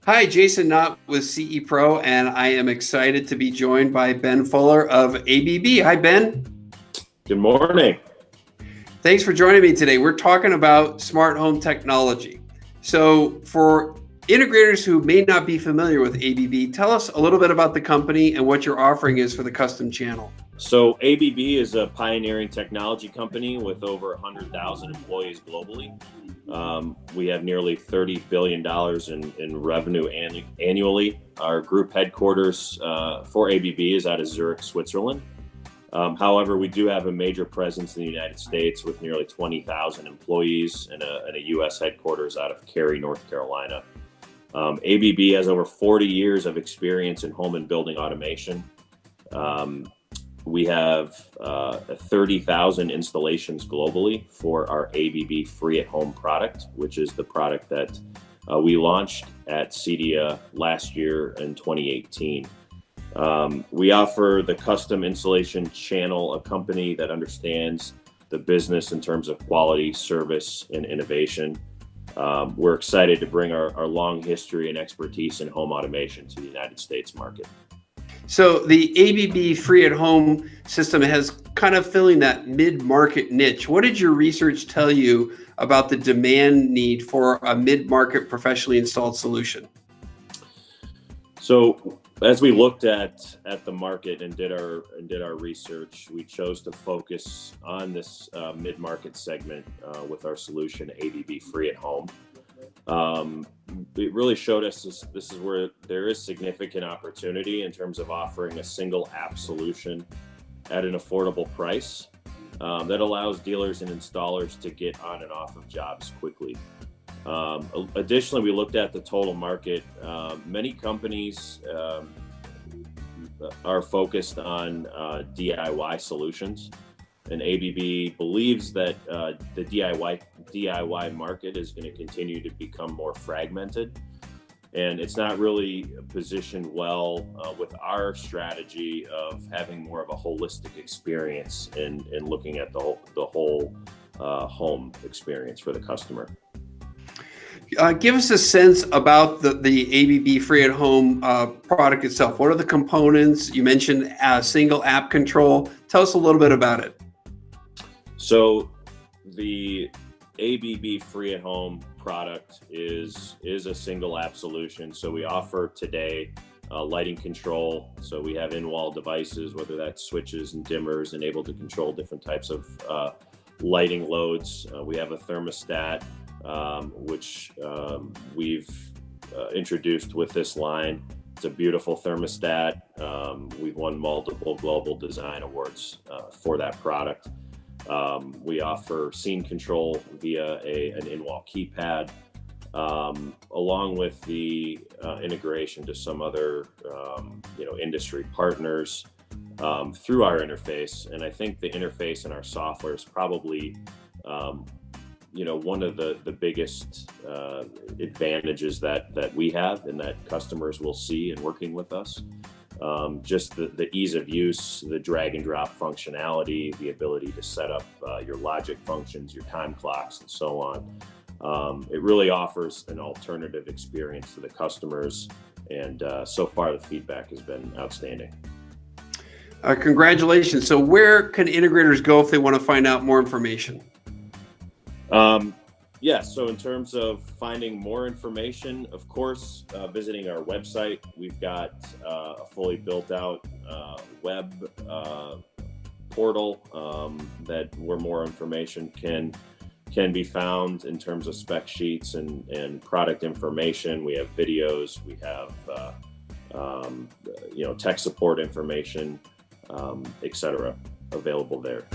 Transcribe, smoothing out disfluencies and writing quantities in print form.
Hi, Jason Knott with CE Pro, and I am excited to be joined by Ben Fuller of ABB. Hi, Ben. Good morning. Thanks for joining me today. We're talking about smart home technology. So, for integrators who may not be familiar with ABB, tell us a little bit about the company and what your offering is for the custom channel. So ABB is a pioneering technology company with over 100,000 employees globally. We have nearly $30 billion in revenue annually. Our group headquarters for ABB is out of Zurich, Switzerland. However, we do have a major presence in the United States with nearly 20,000 employees and a U.S. headquarters out of Cary, North Carolina. ABB has over 40 years of experience in home and building automation. We have 30,000 installations globally for our ABB Free At Home product, which is the product that we launched at CEDIA last year in 2018. We offer the custom installation channel, a company that understands the business in terms of quality, service, and innovation. We're excited to bring our long history and expertise in home automation to the United States market. So, the ABB Free At Home system has kind of filling that mid-market niche. What did your research tell you about the demand need for a mid-market professionally installed solution? So, as we looked at the market and did our research, we chose to focus on this mid-market segment with our solution ABB Free At Home. It really showed us this is where there is significant opportunity in terms of offering a single app solution at an affordable price that allows dealers and installers to get on and off of jobs quickly. Additionally, we looked at the total market. Many companies are focused on DIY solutions, and ABB believes that the DIY market is going to continue to become more fragmented, and it's not really positioned well with our strategy of having more of a holistic experience in looking at the whole home experience for the customer. Give us a sense about the ABB Free At Home product itself. What are the components? You mentioned a single app control. Tell us a little bit about it. So the ABB Free At Home product is a single app solution. So we offer today lighting control. So we have in-wall devices, whether that's switches and dimmers, and able to control different types of lighting loads. We have a thermostat, which we've introduced with this line. It's a beautiful thermostat. We've won multiple global design awards for that product. We offer scene control via an in-wall keypad, along with the integration to some other industry partners through our interface. And I think the interface in our software is probably one of the biggest advantages that we have and that customers will see in working with us. Just the ease of use, the drag and drop functionality, the ability to set up your logic functions, your time clocks, and so on. It really offers an alternative experience to the customers, and so far the feedback has been outstanding. Congratulations. So where can integrators go if they want to find out more information? So in terms of finding more information, of course, visiting our website. We've got a fully built out web portal where more information can be found in terms of spec sheets and product information. We have videos, we have tech support information, etc. available there.